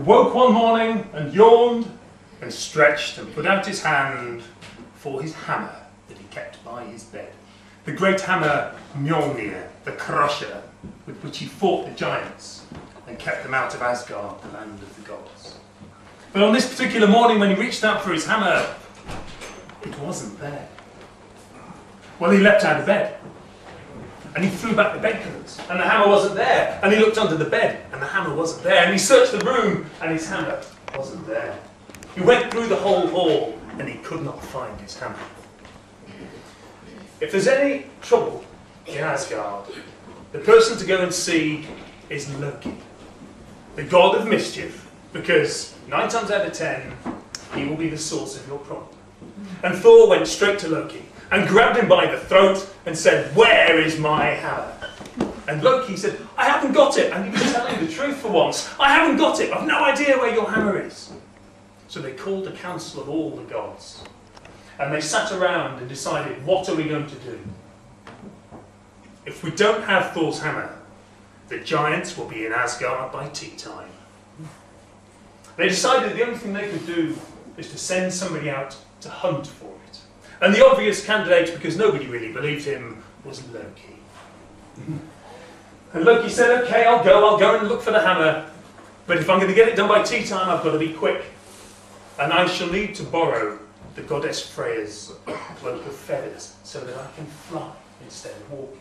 woke one morning and yawned and stretched and put out his hand for his hammer that he kept by his bed. The great hammer Mjolnir, the crusher, with which he fought the giants and kept them out of Asgard, the land of the gods. But on this particular morning when he reached out for his hammer, it wasn't there. Well, he leapt out of bed and he threw back the bedclothes and the hammer wasn't there, and he looked under the bed and the hammer wasn't there, and he searched the room and his hammer wasn't there. He went through the whole hall and he could not find his hammer. If there's any trouble in Asgard, the person to go and see is Loki, the god of mischief, because 9 times out of 10 he will be the source of your problem. And Thor went straight to Loki and grabbed him by the throat and said, "Where is my hammer?" And Loki said, "I haven't got it." And he was telling the truth for once. "I haven't got it. I've no idea where your hammer is." So they called a council of all the gods. And they sat around and decided, what are we going to do? If we don't have Thor's hammer, the giants will be in Asgard by tea time. They decided the only thing they could do is to send somebody out to hunt for it. And the obvious candidate, because nobody really believed him, was Loki. And Loki said, "Okay, I'll go and look for the hammer. But if I'm going to get it done by tea time, I've got to be quick. And I shall need to borrow the goddess Freya's cloak of feathers so that I can fly instead of walking."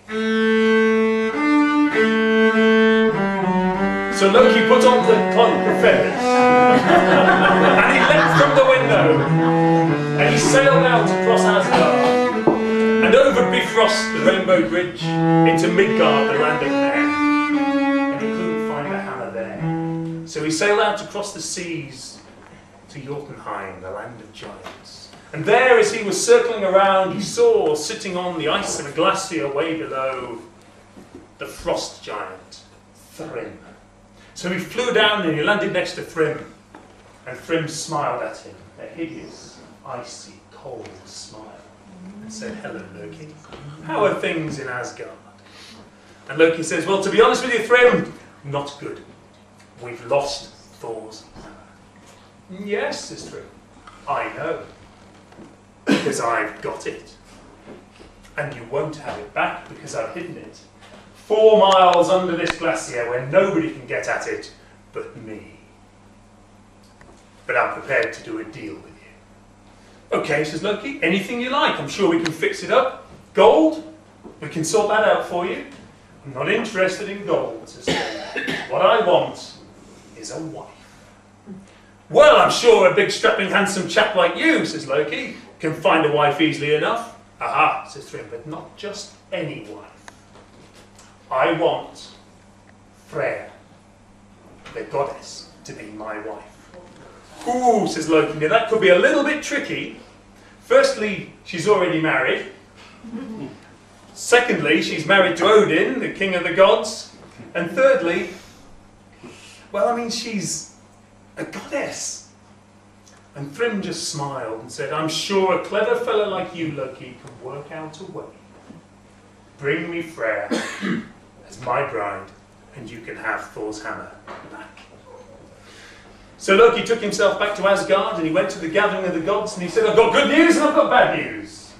So Loki put on the cloak of feathers and he leapt from the window and he sailed out across Asgard and over Bifrost, the Rainbow Bridge, into Midgard, the land of men. And he couldn't find the hammer there. So he sailed out across the seas to Jotunheim, the land of giants. And there, as he was circling around, he saw, sitting on the ice of a glacier way below, the frost giant, Thrym. So he flew down and he landed next to Thrym. And Thrym smiled at him, a hideous, icy, cold smile, and said, "Hello, Loki. How are things in Asgard?" And Loki says, "Well, to be honest with you, Thrym, not good. We've lost Thor's hammer." "Yes," says Thrym, "I know. Because I've got it. And you won't have it back because I've hidden it 4 miles under this glacier where nobody can get at it but me. But I'm prepared to do a deal with you." "Okay," says Loki, "anything you like. I'm sure we can fix it up. Gold? We can sort that out for you." "I'm not interested in gold," says Thor. "What I want is a wife." "Well, I'm sure a big, strapping, handsome chap like you," says Loki, "can find a wife easily enough." "Aha," says Thrym, "but not just any wife. I want Freya, the goddess, to be my wife." "Ooh," says Loki, "now that could be a little bit tricky. Firstly, she's already married. Secondly, she's married to Odin, the king of the gods. And thirdly, well, I mean, she's a goddess." And Thrym just smiled and said, "I'm sure a clever fellow like you, Loki, can work out a way. Bring me Freya as my bride, and you can have Thor's hammer back." So Loki took himself back to Asgard and he went to the gathering of the gods and he said, "I've got good news and I've got bad news.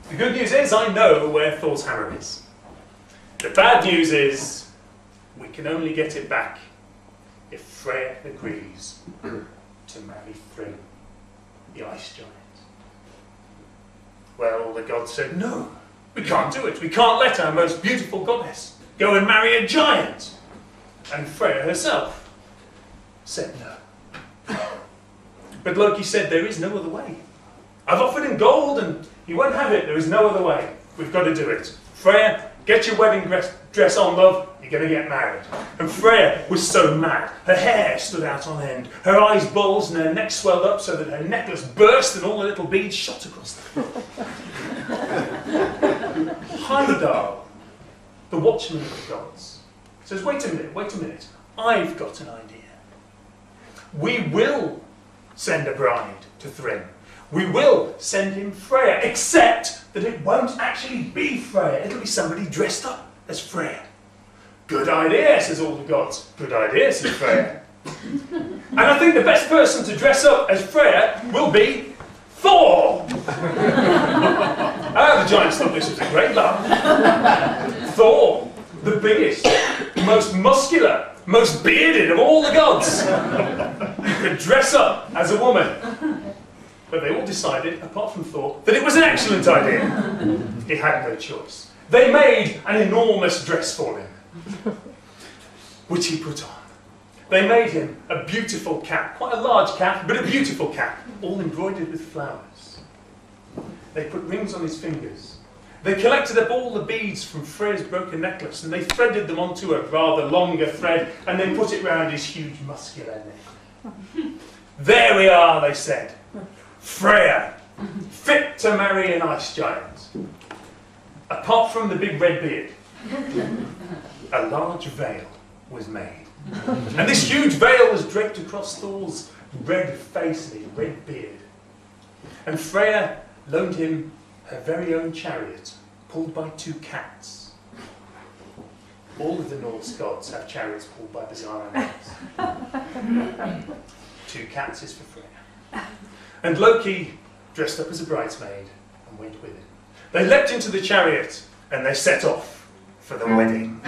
The good news is I know where Thor's hammer is. The bad news is we can only get it back if Freya agrees to marry Thrym, the ice giant." Well, the gods said, "No, we can't do it. We can't let our most beautiful goddess go and marry a giant." And Freya herself said no. But Loki said, "There is no other way. I've offered him gold and he won't have it. There is no other way. We've got to do it. Freya, get your wedding dress on, love. You're going to get married." And Freya was so mad. Her hair stood out on end. Her eyes bulged and her neck swelled up so that her necklace burst and all the little beads shot across the floor. Heimdall, the watchman of the gods, says, wait a minute. I've got an idea. We will send a bride to Thrym. We will send him Freya, except that it won't actually be Freya. It'll be somebody dressed up as Freya." "Good idea," says all the gods. "Good idea," says Freya. And I think the best person to dress up as Freya will be Thor! The giants thought this was a great laugh. Thor, the biggest, most muscular, most bearded of all the gods, could dress up as a woman. But they all decided, apart from Thor, that it was an excellent idea. He had no choice. They made an enormous dress for him, which he put on. They made him a beautiful cap, quite a large cap, but a beautiful cap, all embroidered with flowers. They put rings on his fingers. They collected up all the beads from Freya's broken necklace and they threaded them onto a rather longer thread and they put it round his huge muscular neck. There we are, they said. Freya, fit to marry an ice giant. Apart from the big red beard, a large veil was made. And this huge veil was draped across Thor's red face and his red beard. And Freya loaned him her very own chariot, pulled by 2 cats. All of the Norse gods have chariots pulled by bizarre animals. 2 cats is for Freya. And Loki dressed up as a bridesmaid and went with him. They leapt into the chariot and they set off for the wedding.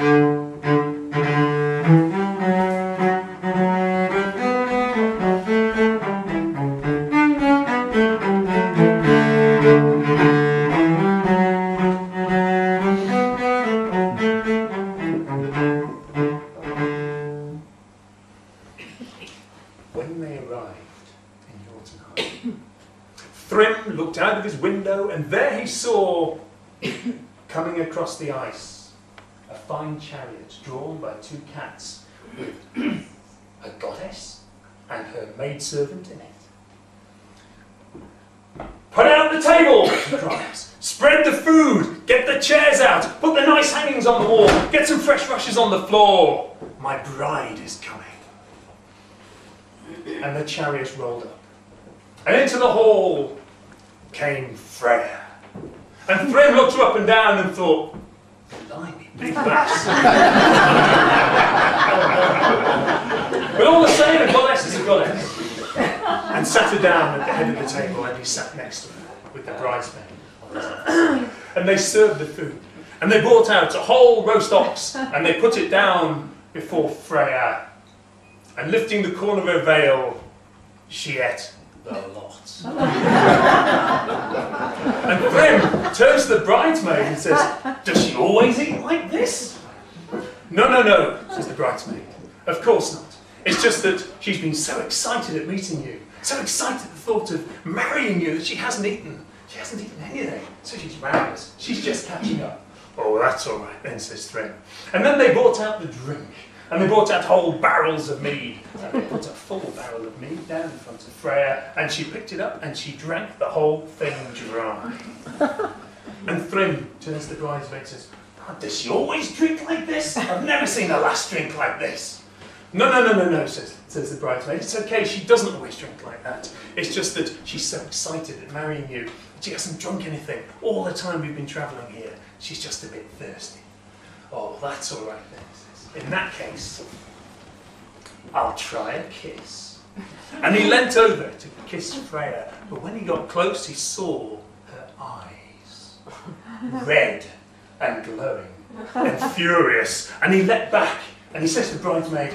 When they arrived in Jotunheim, Thrym looked out of his window and there he saw, coming across the ice, a fine chariot drawn by 2 cats with a goddess and her maidservant in it. "Put out the table," he cries. "Spread the food, get the chairs out, put the nice hangings on the wall, get some fresh rushes on the floor. My bride is coming." And the chariot rolled up. And into the hall came Freya. And Thrym looked her up and down and thought, "Blimey, big lass." But all the same, a goddess is a goddess. And sat her down at the head of the table and he sat next to her with the bridesmaid on his lap. And they served the food. And they brought out a whole roast ox and they put it down before Freya. And lifting the corner of her veil, she ate the lot. And Thrym turns to the bridesmaid and says, "Does she always eat like this?" "No, no, no," says the bridesmaid. "Of course not. It's just that she's been so excited at meeting you, so excited at the thought of marrying you that she hasn't eaten. She hasn't eaten anything, so she's ravenous. She's just catching up." "Oh, that's all right then," says Thrym. And then they brought out the drink. And they brought out whole barrels of mead. And they put a full barrel of mead down in front of Freya, and she picked it up and she drank the whole thing dry. And Thrym turns to the bridesmaid and says, "Does she always drink like this? I've never seen a lass drink like this." "No, no, no, no, no," says the bridesmaid. "It's okay, she doesn't always drink like that. It's just that she's so excited at marrying you that she hasn't drunk anything all the time we've been travelling here. She's just a bit thirsty." "Oh, that's all right then," he says. "In that case, I'll try a kiss." And he leant over to kiss Freya, but when he got close, he saw her eyes, red and glowing and furious. And he leapt back and he says to the bridesmaid,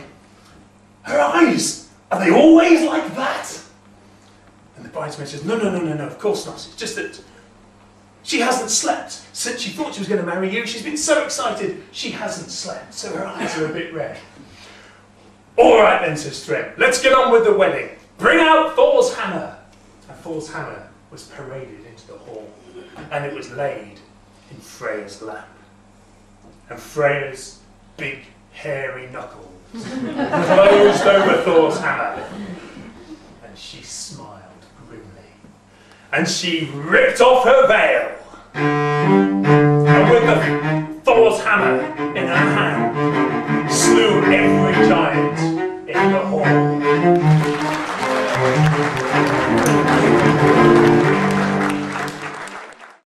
"Her eyes, are they always like that?" And the bridesmaid says, "No, no, no, no, no, of course not. It's just that she hasn't slept since she thought she was going to marry you. She's been so excited, she hasn't slept, so her eyes are a bit red." "All right then," says Thrym, "let's get on with the wedding. Bring out Thor's hammer." And Thor's hammer was paraded into the hall, and it was laid in Freya's lap. And Freya's big, hairy knuckles closed over Thor's hammer, and she smiled grimly. And she ripped off her veil.